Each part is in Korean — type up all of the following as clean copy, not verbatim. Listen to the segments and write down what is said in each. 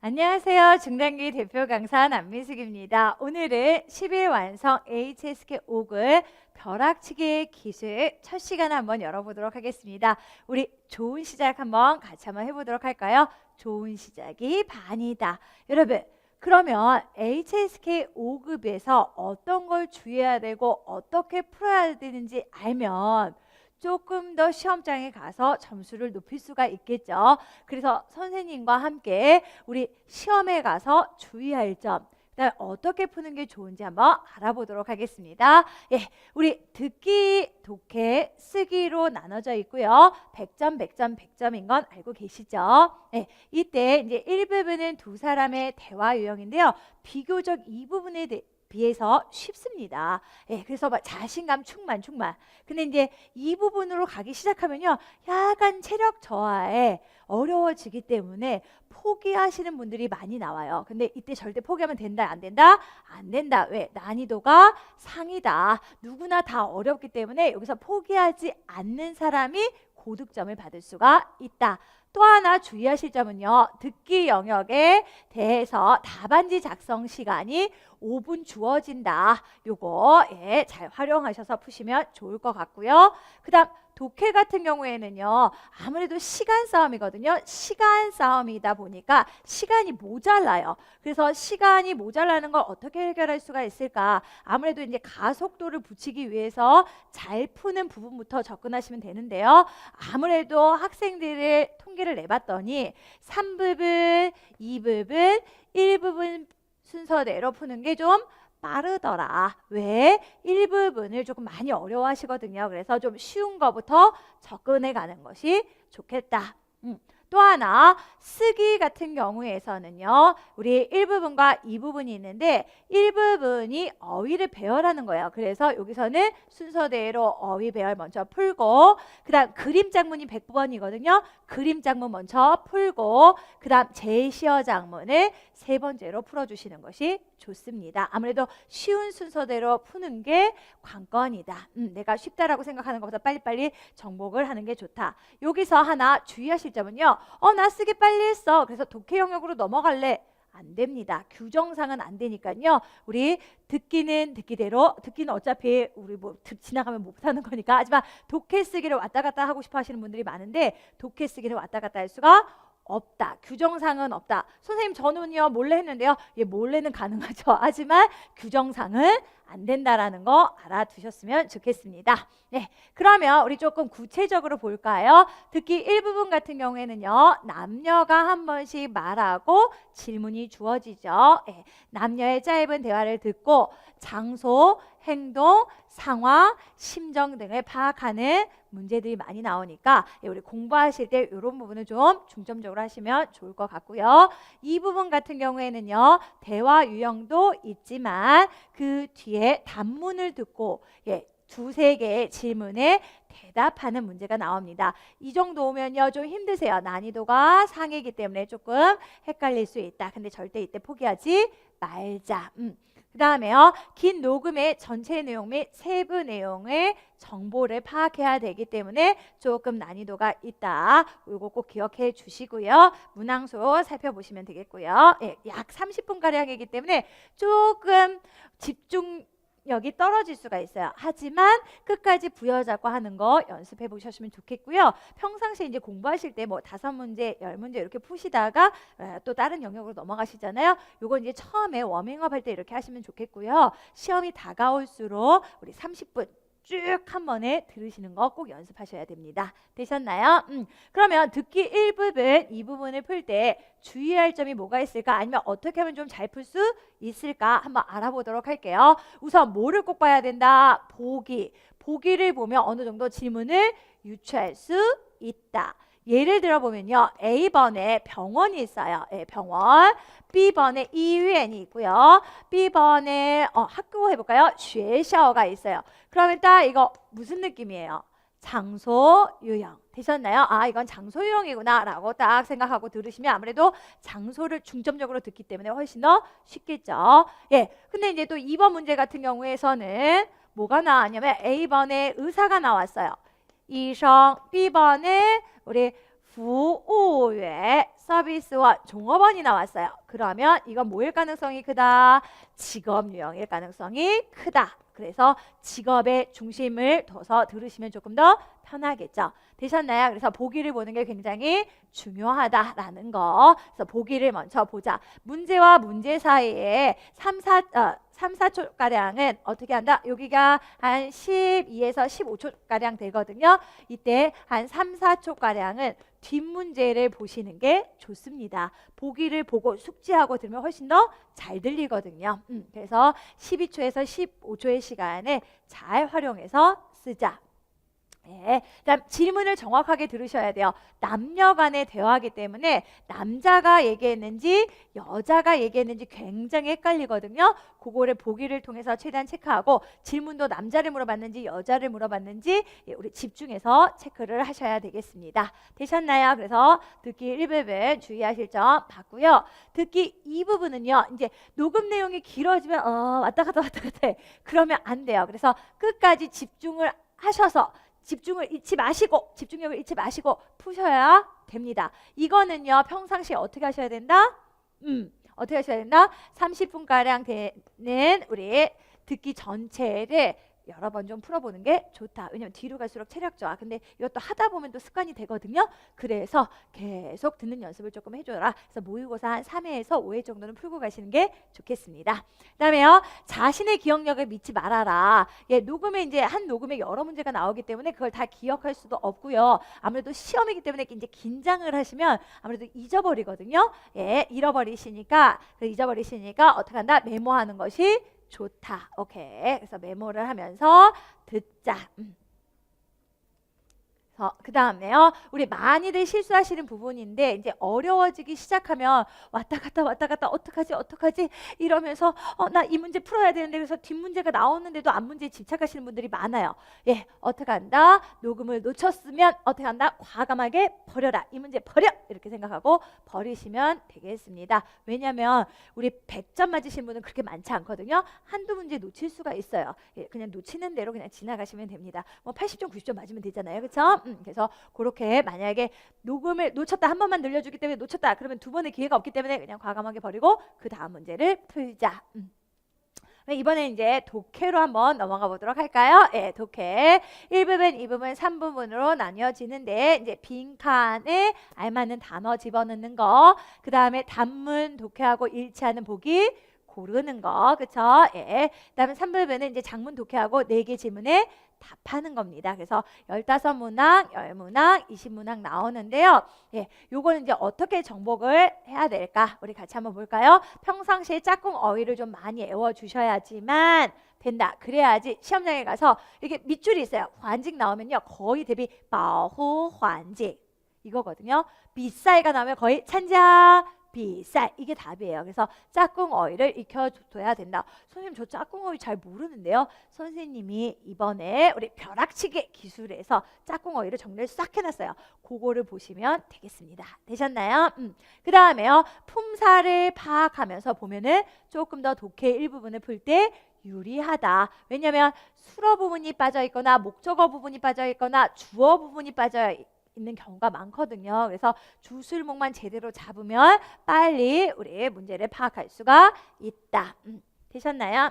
안녕하세요. 중단기 대표 강사 남민숙입니다. 오늘은 10일 완성 HSK 5글 벼락치기 기술 첫 시간 한번 열어보도록 하겠습니다. 우리 좋은 시작 같이 한번 해보도록 할까요? 좋은 시작이 반이다. 여러분, 그러면 HSK 5급에서 어떤 걸 주의해야 되고 어떻게 풀어야 되는지 알면 조금 더 시험장에 가서 점수를 높일 수가 있겠죠. 그래서 선생님과 함께 우리 시험에 가서 주의할 점, 그다음에 어떻게 푸는 게 좋은지 한번 알아보도록 하겠습니다. 예, 우리 듣기, 독해, 쓰기로 나눠져 있고요. 100점, 100점, 100점인 건 알고 계시죠? 예, 이때 이제 1부분은 두 사람의 대화 유형인데요. 비교적 이 부분에 비해서 쉽습니다. 예, 그래서 막 자신감 충만. 근데 이제 이 부분으로 가기 시작하면요, 약간 체력 저하에 어려워지기 때문에 포기하시는 분들이 많이 나와요. 근데 이때 절대 포기하면 된다, 안 된다? 안 된다. 왜? 난이도가 상이다. 누구나 다 어렵기 때문에 여기서 포기하지 않는 사람이 고득점을 받을 수가 있다. 또 하나 주의하실 점은요, 듣기 영역에 대해서 답안지 작성 시간이 5분 주어진다. 요거 잘 활용하셔서 푸시면 좋을 것 같고요. 그 다음 독해 같은 경우에는요, 아무래도 시간 싸움이거든요. 시간 싸움이다 보니까 시간이 모자라요. 그래서 시간이 모자라는 걸 어떻게 해결할 수가 있을까? 아무래도 이제 가속도를 붙이기 위해서 잘 푸는 부분부터 접근하시면 되는데요. 아무래도 학생들을 통계를 내봤더니 3부분, 2부분, 1부분 순서대로 푸는 게 좀 빠르더라. 왜? 1부분을 조금 많이 어려워하시거든요. 그래서 좀 쉬운 거부터 접근해 가는 것이 좋겠다. 또 하나 쓰기 같은 경우에서는요, 우리 1부분과 2부분이 있는데 1부분이 어휘를 배열하는 거예요. 그래서 여기서는 순서대로 어휘 배열 먼저 풀고, 그 다음 그림 작문이 100번이거든요. 그림 작문 먼저 풀고, 그 다음 제시어 작문을 세 번째로 풀어주시는 것이 좋습니다. 아무래도 쉬운 순서대로 푸는 게 관건이다. 내가 쉽다라고 생각하는 것보다 빨리빨리 정복을 하는 게 좋다. 여기서 하나 주의하실 점은요, 나 쓰기 빨리 했어. 그래서 독해 영역으로 넘어갈래. 안 됩니다. 규정상은 안 되니까요. 우리 듣기는 듣기대로, 듣기는 어차피 우리 뭐 지나가면 못하는 거니까. 하지만 독해 쓰기를 왔다 갔다 하고 싶어 하시는 분들이 많은데 독해 쓰기를 왔다 갔다 할 수가 없다. 규정상은 없다. 선생님 저는요 몰래 했는데요. 예, 몰래는 가능하죠. 하지만 규정상은 안 된다라는 거 알아두셨으면 좋겠습니다. 네, 그러면 우리 조금 구체적으로 볼까요? 듣기 일부분 같은 경우에는요, 남녀가 한 번씩 말하고 질문이 주어지죠. 네, 남녀의 짧은 대화를 듣고 장소, 행동, 상황, 심정 등을 파악하는 문제들이 많이 나오니까 우리 공부하실 때 이런 부분을 좀 중점적으로 하시면 좋을 것 같고요. 이 부분 같은 경우에는요, 대화 유형도 있지만 그 뒤에 단문을 듣고 두세 개의 질문에 대답하는 문제가 나옵니다. 이 정도 오면요 좀 힘드세요. 난이도가 상이기 때문에 조금 헷갈릴 수 있다. 근데 절대 이때 포기하지 말자. 그 다음에요, 긴 녹음의 전체 내용 및 세부 내용의 정보를 파악해야 되기 때문에 조금 난이도가 있다. 이거 꼭 기억해 주시고요. 문항수 살펴보시면 되겠고요. 약 30분가량이기 때문에 조금 집중력이 떨어질 수가 있어요. 하지만 끝까지 부여잡고 하는 거 연습해 보셨으면 좋겠고요. 평상시에 이제 공부하실 때 뭐 5문제, 10문제 이렇게 푸시다가 또 다른 영역으로 넘어가시잖아요. 요거 이제 처음에 워밍업 할 때 이렇게 하시면 좋겠고요. 시험이 다가올수록 우리 30분 쭉 한 번에 들으시는 거 꼭 연습하셔야 됩니다. 되셨나요? 그러면 듣기 1부분, 2부분을 풀 때 주의할 점이 뭐가 있을까? 아니면 어떻게 하면 좀 잘 풀 수 있을까? 한번 알아보도록 할게요. 우선 뭐를 꼭 봐야 된다? 보기. 보기를 보면 어느 정도 질문을 유추할 수 있다. 예를 들어 보면요, A번에 병원이 있어요. 병원. B번에医院이 있고요. B번에 학교 해볼까요? 学校가 있어요. 그러면 딱 이거 무슨 느낌이에요? 장소 유형. 되셨나요? 아, 이건 장소 유형이구나 라고 딱 생각하고 들으시면 아무래도 장소를 중점적으로 듣기 때문에 훨씬 더 쉽겠죠. 근데 이제 또 2번 문제 같은 경우에서는 뭐가 나왔냐면 A번에 의사가 나왔어요. 医生, B번에 우리 服务员 서비스원 종업원이 나왔어요. 그러면 이건 뭐일 가능성이 크다? 직업 유형일 가능성이 크다. 그래서 직업의 중심을 둬서 들으시면 조금 더 편하겠죠. 되셨나요? 그래서 보기를 보는 게 굉장히 중요하다라는 거. 그래서 보기를 먼저 보자. 문제와 문제 사이에 3, 4초가량은 어떻게 한다? 여기가 한 12에서 15초가량 되거든요. 이때 한 3, 4초가량은 뒷문제를 보시는 게 좋습니다. 보기를 보고 숙지하고 들으면 훨씬 더 잘 들리거든요. 그래서 12초에서 15초의 시간을 잘 활용해서 쓰자. 네. 그다음 질문을 정확하게 들으셔야 돼요. 남녀 간의 대화이기 때문에 남자가 얘기했는지 여자가 얘기했는지 굉장히 헷갈리거든요. 그거를 보기를 통해서 최대한 체크하고 질문도 남자를 물어봤는지 여자를 물어봤는지 우리 집중해서 체크를 하셔야 되겠습니다. 되셨나요? 그래서 듣기 1부분 주의하실 점 봤고요. 듣기 2부분은요. 이제 녹음 내용이 길어지면 왔다 갔다 해. 그러면 안 돼요. 그래서 끝까지 집중을 하셔서 집중력을 잃지 마시고 푸셔야 됩니다. 이거는요 평상시에 어떻게 하셔야 된다? 어떻게 하셔야 된다? 30분가량 되는 우리 듣기 전체를 여러 번 좀 풀어보는 게 좋다. 왜냐면 뒤로 갈수록 체력 저하. 근데 이것도 하다 보면 또 습관이 되거든요. 그래서 계속 듣는 연습을 조금 해줘라. 그래서 모의고사 한 3회에서 5회 정도는 풀고 가시는 게 좋겠습니다. 그다음에요. 자신의 기억력을 믿지 말아라. 예, 녹음에 이제 한 녹음에 여러 문제가 나오기 때문에 그걸 다 기억할 수도 없고요. 아무래도 시험이기 때문에 이제 긴장을 하시면 아무래도 잊어버리거든요. 예, 잊어버리시니까 어떻게 한다? 메모하는 것이 좋다. 오케이. 그래서 메모를 하면서 듣자. 그 다음에요. 우리 많이들 실수하시는 부분인데 이제 어려워지기 시작하면 왔다 갔다 어떡하지 이러면서 나 이 문제 풀어야 되는데 그래서 뒷문제가 나오는데도 앞문제에 집착하시는 분들이 많아요. 예, 어떻게 한다? 녹음을 놓쳤으면 어떻게 한다? 과감하게 버려라. 이 문제 버려! 이렇게 생각하고 버리시면 되겠습니다. 왜냐면 우리 100점 맞으신 분은 그렇게 많지 않거든요. 한두 문제 놓칠 수가 있어요. 예, 그냥 놓치는 대로 그냥 지나가시면 됩니다. 뭐 80점, 90점 맞으면 되잖아요. 그렇죠? 그래서 그렇게 만약에 녹음을 놓쳤다 한 번만 늘려주기 때문에 놓쳤다 그러면 두 번의 기회가 없기 때문에 그냥 과감하게 버리고 그 다음 문제를 풀자. 이번에 이제 독해로 한번 넘어가 보도록 할까요? 예, 독해 1부분, 2부분, 3부분으로 나뉘어지는데 이제 빈칸에 알맞는 단어 집어넣는 거, 그 다음에 단문 독해하고 일치하는 보기 고르는 거, 그쵸? 예. 그다음에 3부분은 이제 장문 독해하고 4개 질문에 답하는 겁니다. 그래서 15문항, 10문항, 20문항 나오는데요. 예, 요거는 이제 어떻게 정복을 해야 될까? 우리 같이 한번 볼까요? 평상시에 짝꿍 어휘를 좀 많이 외워주셔야지만 된다. 그래야지 시험장에 가서 이렇게 밑줄이 있어요. 환직 나오면요. 거의 대비保护 환직 이거거든요. 빗살가 나오면 거의 찬자 비쌀 이게 답이에요. 그래서 짝꿍 어휘를 익혀둬야 된다. 선생님 저 짝꿍 어휘 잘 모르는데요. 선생님이 이번에 우리 벼락치기 기술에서 짝꿍 어휘를 정리를 싹 해놨어요. 그거를 보시면 되겠습니다. 되셨나요? 그 다음에요. 품사를 파악하면서 보면은 조금 더 독해 일부분을 풀 때 유리하다. 왜냐하면 수어 부분이 빠져 있거나 목적어 부분이 빠져 있거나 주어 부분이 빠져 있는 경우가 많거든요. 그래서 주술목만 제대로 잡으면 빨리 우리 문제를 파악할 수가 있다. 되셨나요?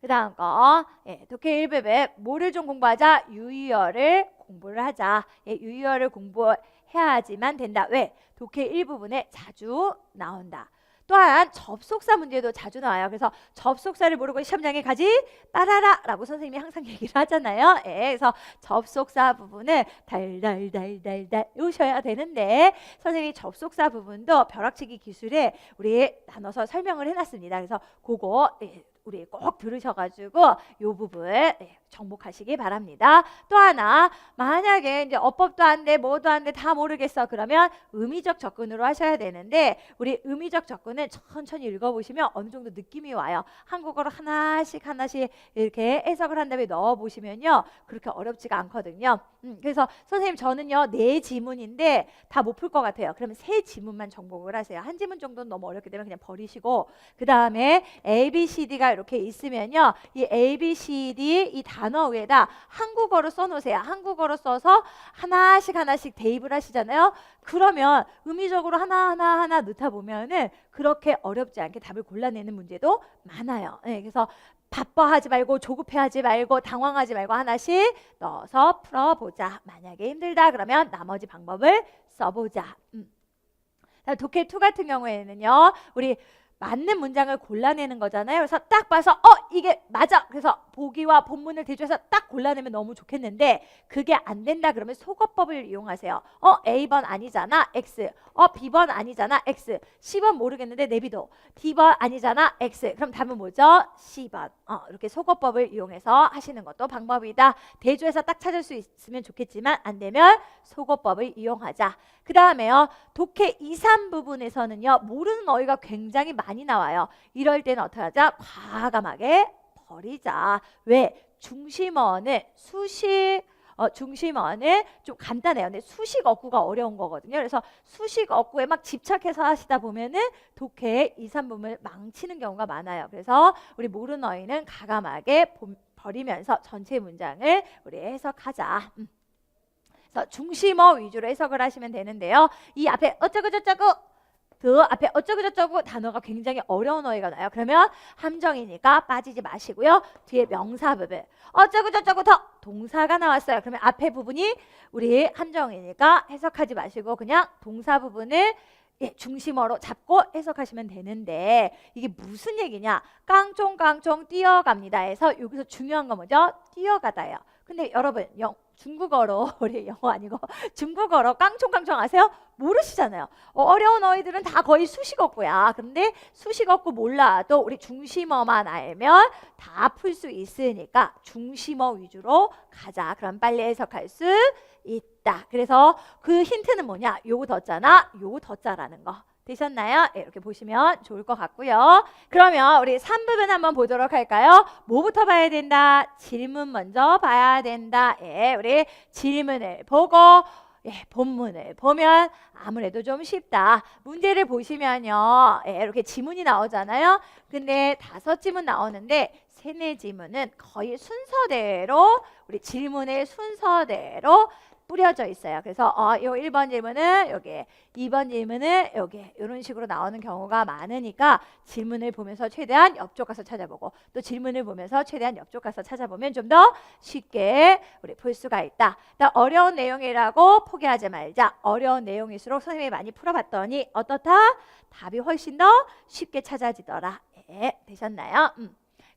그 다음 거 예, 독해 1부분 뭐를 좀 공부하자? 유의어를 공부를 하자. 예, 유의어를 공부해야지만 된다. 왜? 독해 1부분에 자주 나온다. 또한 접속사 문제도 자주 나와요. 그래서 접속사를 모르고 시험장에 가지 말아라 라고 선생님이 항상 얘기를 하잖아요. 예, 그래서 접속사 부분을 달달달달달 외우셔야 되는데 선생님이 접속사 부분도 벼락치기 기술에 우리 나눠서 설명을 해놨습니다. 그래서 그거 우리 꼭 들으셔가지고 요 부분 정복하시기 바랍니다. 또 하나 만약에 이제 어법도 안 돼, 뭐도 안 돼, 다 모르겠어 그러면 의미적 접근으로 하셔야 되는데 우리 의미적 접근은 천천히 읽어보시면 어느 정도 느낌이 와요. 한국어로 하나씩 이렇게 해석을 한 다음에 넣어보시면요 그렇게 어렵지가 않거든요. 그래서 선생님 저는요 4지문인데 다 못 풀 것 같아요. 그러면 3지문만 정복을 하세요. 한 지문 정도는 너무 어렵기 때문에 그냥 버리시고 그 다음에 A, B, C, D가 이렇게 있으면요. 이 A, B, C, D 이 단어 위에다 한국어로 써놓으세요. 한국어로 써서 하나씩 대입을 하시잖아요. 그러면 의미적으로 하나 넣다 보면은 그렇게 어렵지 않게 답을 골라내는 문제도 많아요. 네, 그래서 바빠하지 말고 조급해하지 말고 당황하지 말고 하나씩 넣어서 풀어보자. 만약에 힘들다 그러면 나머지 방법을 써보자. 독해 2 같은 경우에는요. 우리 맞는 문장을 골라내는 거잖아요. 그래서 딱 봐서 이게 맞아. 그래서 보기와 본문을 대조해서 딱 골라내면 너무 좋겠는데 그게 안 된다 그러면 속어법을 이용하세요. A번 아니잖아. X. B번 아니잖아. X. C번 모르겠는데 내비도. D번 아니잖아. X. 그럼 답은 뭐죠? C번. 이렇게 속어법을 이용해서 하시는 것도 방법이다. 대조해서 딱 찾을 수 있으면 좋겠지만 안 되면 속어법을 이용하자. 그 다음에요. 독해 2, 3 부분에서는요. 모르는 어휘가 굉장히 많이 나와요. 이럴 때는 어떻게 하자? 과감하게 버리자. 왜? 중심어는 중심어는 좀 간단해요. 근데 수식 어구가 어려운 거거든요. 그래서 수식 어구에 막 집착해서 하시다 보면은 독해 2, 3 부분을 망치는 경우가 많아요. 그래서 우리 모르는 어휘는 과감하게 버리면서 전체 문장을 우리 해석하자. 그래서 중심어 위주로 해석을 하시면 되는데요. 이 앞에 어쩌고저쩌고 앞에 어쩌고저쩌고 단어가 굉장히 어려운 어휘가 나요. 그러면 함정이니까 빠지지 마시고요. 뒤에 명사 부분 어쩌고저쩌고 더 동사가 나왔어요. 그러면 앞에 부분이 우리 함정이니까 해석하지 마시고 그냥 동사 부분을 중심어로 잡고 해석하시면 되는데 이게 무슨 얘기냐? 깡총깡총 뛰어갑니다 해서 여기서 중요한 건 뭐죠? 뛰어가다예요. 근데 여러분 중국어로 우리 영어 아니고 중국어로 깡총깡총 아세요? 모르시잖아요. 어려운 어휘들은 다 거의 수식어구야. 근데 수식어구 몰라도 우리 중심어만 알면 다 풀 수 있으니까 중심어 위주로 가자. 그럼 빨리 해석할 수 있다. 그래서 그 힌트는 뭐냐? 요 덧자나 요 덧자라는 거. 되셨나요? 네, 이렇게 보시면 좋을 것 같고요. 그러면 우리 3부분 한번 보도록 할까요? 뭐부터 봐야 된다? 질문 먼저 봐야 된다. 예, 우리 질문을 보고 본문을 보면 아무래도 좀 쉽다. 문제를 보시면요. 이렇게 지문이 나오잖아요. 근데 5지문 나오는데 3, 4지문은 거의 순서대로 우리 질문의 순서대로 뿌려져 있어요. 그래서 요 1번 질문은 여기, 2번 질문은 여기 이런 식으로 나오는 경우가 많으니까 질문을 보면서 최대한 옆쪽 가서 찾아보고 또 질문을 보면서 최대한 옆쪽 가서 찾아보면 좀 더 쉽게 우리 볼 수가 있다. 어려운 내용이라고 포기하지 말자. 어려운 내용일수록 선생님이 많이 풀어봤더니 어떻다? 답이 훨씬 더 쉽게 찾아지더라. 예, 되셨나요?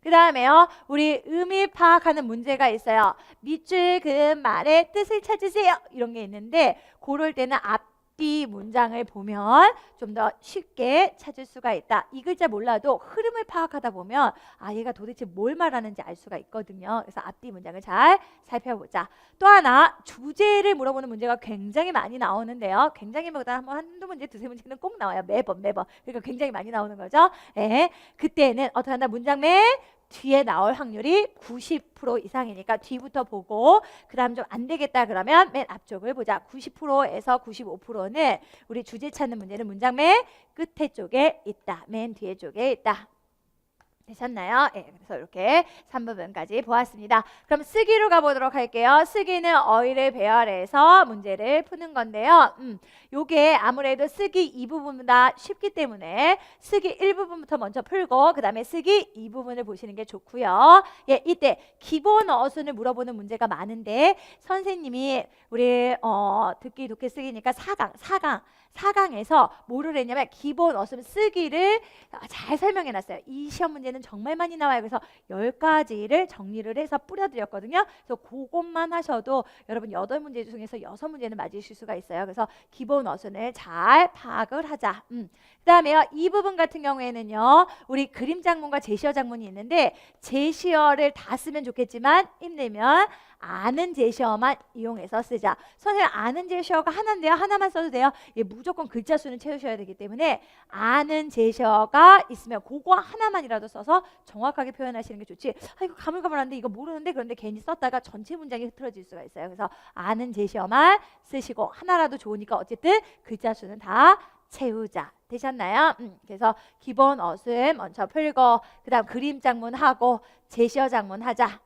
그 다음에요. 우리 의미 파악하는 문제가 있어요. 밑줄 그은 말의 뜻을 찾으세요. 이런 게 있는데 그럴 때는 앞뒤 문장을 보면 좀 더 쉽게 찾을 수가 있다. 이 글자 몰라도 흐름을 파악하다 보면 얘가 도대체 뭘 말하는지 알 수가 있거든요. 그래서 앞뒤 문장을 잘 살펴보자. 또 하나 주제를 물어보는 문제가 굉장히 많이 나오는데요. 굉장히보다 한두 문제, 2, 3문제는 꼭 나와요. 매번. 그러니까 굉장히 많이 나오는 거죠. 예. 그때는 어떻게 한다? 문장 맨 뒤에 나올 확률이 90% 이상이니까 뒤부터 보고 그 다음 좀 안 되겠다 그러면 맨 앞쪽을 보자. 90%에서 95%는 우리 주제 찾는 문제는 문장 맨 끝에 쪽에 있다. 맨 뒤에 쪽에 있다. 되셨나요? 네, 그래서 이렇게 3부분까지 보았습니다. 그럼 쓰기로 가보도록 할게요. 쓰기는 어휘를 배열해서 문제를 푸는 건데요. 요게 아무래도 쓰기 2부분보다 쉽기 때문에 쓰기 1부분부터 먼저 풀고 그 다음에 쓰기 2부분을 보시는 게 좋고요. 예, 이때 기본 어순을 물어보는 문제가 많은데 선생님이 우리 듣기, 독해, 쓰기니까 4강에서 뭐를 했냐면 기본 어순 쓰기를 잘 설명해놨어요. 이 시험 문제는 정말 많이 나와요. 그래서 10가지를 정리를 해서 뿌려드렸거든요. 그래서 그것만 하셔도 여러분 8문제 중에서 6문제는 맞으실 수가 있어요. 그래서 기본 어순을 잘 파악을 하자. 그 다음에요. 이 부분 같은 경우에는요. 우리 그림 장문과 제시어 장문이 있는데 제시어를 다 쓰면 좋겠지만 힘들면 아는 제시어만 이용해서 쓰자. 선생님 아는 제시어가 하나인데요. 하나만 써도 돼요. 무조건 글자 수는 채우셔야 되기 때문에 아는 제시어가 있으면 그거 하나만이라도 써서 정확하게 표현하시는 게 좋지. 이거 가물가물한데 이거 모르는데 그런데 괜히 썼다가 전체 문장이 흐트러질 수가 있어요. 그래서 아는 제시어만 쓰시고 하나라도 좋으니까 어쨌든 글자 수는 다 채우자. 되셨나요? 그래서 기본 어순 먼저 풀고 그 다음 그림 장문하고 제시어 장문하자.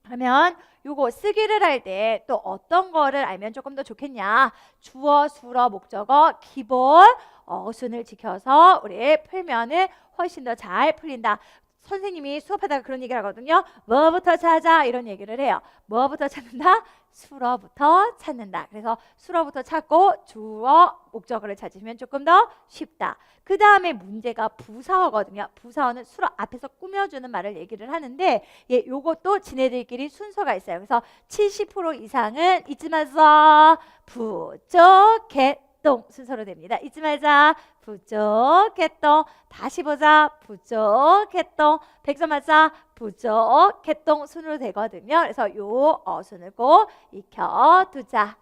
그러면 요거 쓰기를 할 때 또 어떤 거를 알면 조금 더 좋겠냐. 주어, 수어, 목적어, 기본 어순을 지켜서 우리 풀면은 훨씬 더 잘 풀린다. 선생님이 수업하다가 그런 얘기를 하거든요. 뭐부터 찾아? 이런 얘기를 해요. 뭐부터 찾는다? 수어부터 찾는다. 그래서 수어부터 찾고 주어, 목적어를 찾으면 조금 더 쉽다. 그 다음에 문제가 부사어거든요. 부사어는 수어 앞에서 꾸며주는 말을 얘기를 하는데 요것도 지네들끼리 순서가 있어요. 그래서 70% 이상은 잊지 마서 부족했동 순서로 됩니다. 잊지 말자. 부족했동. 다시 보자. 부족했동. 100점 맞자. 부족했동 순으로 되거든요. 그래서 요 어순을 꼭 익혀두자.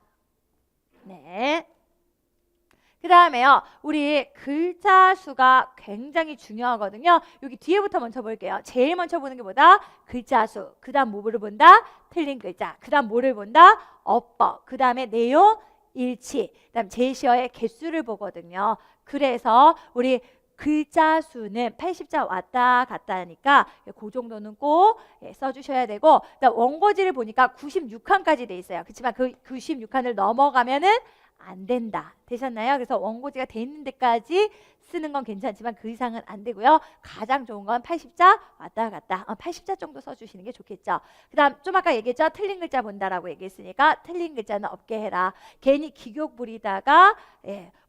네. 그 다음에요. 우리 글자 수가 굉장히 중요하거든요. 여기 뒤에부터 먼저 볼게요. 제일 먼저 보는 게 뭐다? 글자 수. 그 다음 뭐를 본다? 틀린 글자. 그 다음 뭐를 본다? 어법. 그 다음에 내용, 일치. 그 다음 제시어의 개수를 보거든요. 그래서 우리 글자 수는 80자 왔다 갔다 하니까 그 정도는 꼭 써주셔야 되고, 원고지를 보니까 96칸까지 돼 있어요. 그렇지만 그 96칸을 넘어가면은 안 된다. 되셨나요? 그래서 원고지가 돼 있는 데까지 쓰는 건 괜찮지만 그 이상은 안 되고요. 가장 좋은 건 80자 왔다 갔다. 80자 정도 써주시는 게 좋겠죠. 그 다음 좀 아까 얘기했죠. 틀린 글자 본다라고 얘기했으니까 틀린 글자는 없게 해라. 괜히 기교 부리다가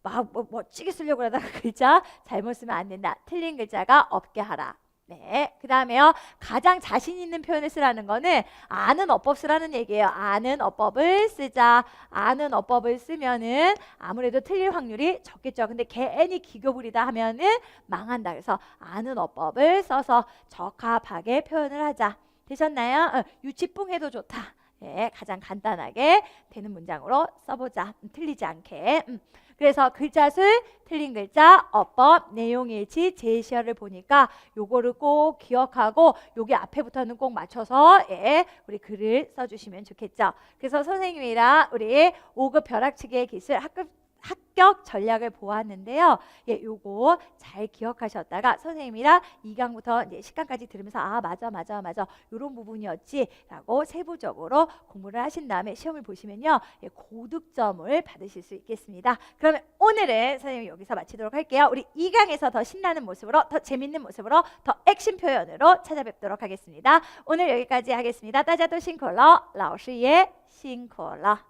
막 멋지게 쓰려고 하다가 글자 잘못 쓰면 안 된다. 틀린 글자가 없게 하라. 네, 그 다음에요. 가장 자신 있는 표현을 쓰라는 거는 아는 어법 쓰라는 얘기예요. 아는 어법을 쓰자. 아는 어법을 쓰면은 아무래도 틀릴 확률이 적겠죠. 근데 괜히 기교 부리다 하면은 망한다. 그래서 아는 어법을 써서 적합하게 표현을 하자. 되셨나요? 유치뽕 해도 좋다. 네, 가장 간단하게 되는 문장으로 써보자. 틀리지 않게. 그래서 글자 수, 틀린 글자, 어법, 내용일치, 제시어를 보니까 요거를 꼭 기억하고 여기 앞에부터는 꼭 맞춰서 우리 글을 써주시면 좋겠죠. 그래서 선생님이랑 우리 5급 벼락치기의 기술 합격 전략을 보았는데요. 요거 잘 기억하셨다가 선생님이랑 2강부터 이제 10강까지 들으면서 맞아 이런 부분이었지 라고 세부적으로 공부를 하신 다음에 시험을 보시면요. 고득점을 받으실 수 있겠습니다. 그러면 오늘은 선생님이 여기서 마치도록 할게요. 우리 2강에서 더 신나는 모습으로 더 재밌는 모습으로 더 액션 표현으로 찾아뵙도록 하겠습니다. 오늘 여기까지 하겠습니다. 大家都辛苦了，老师也辛苦了。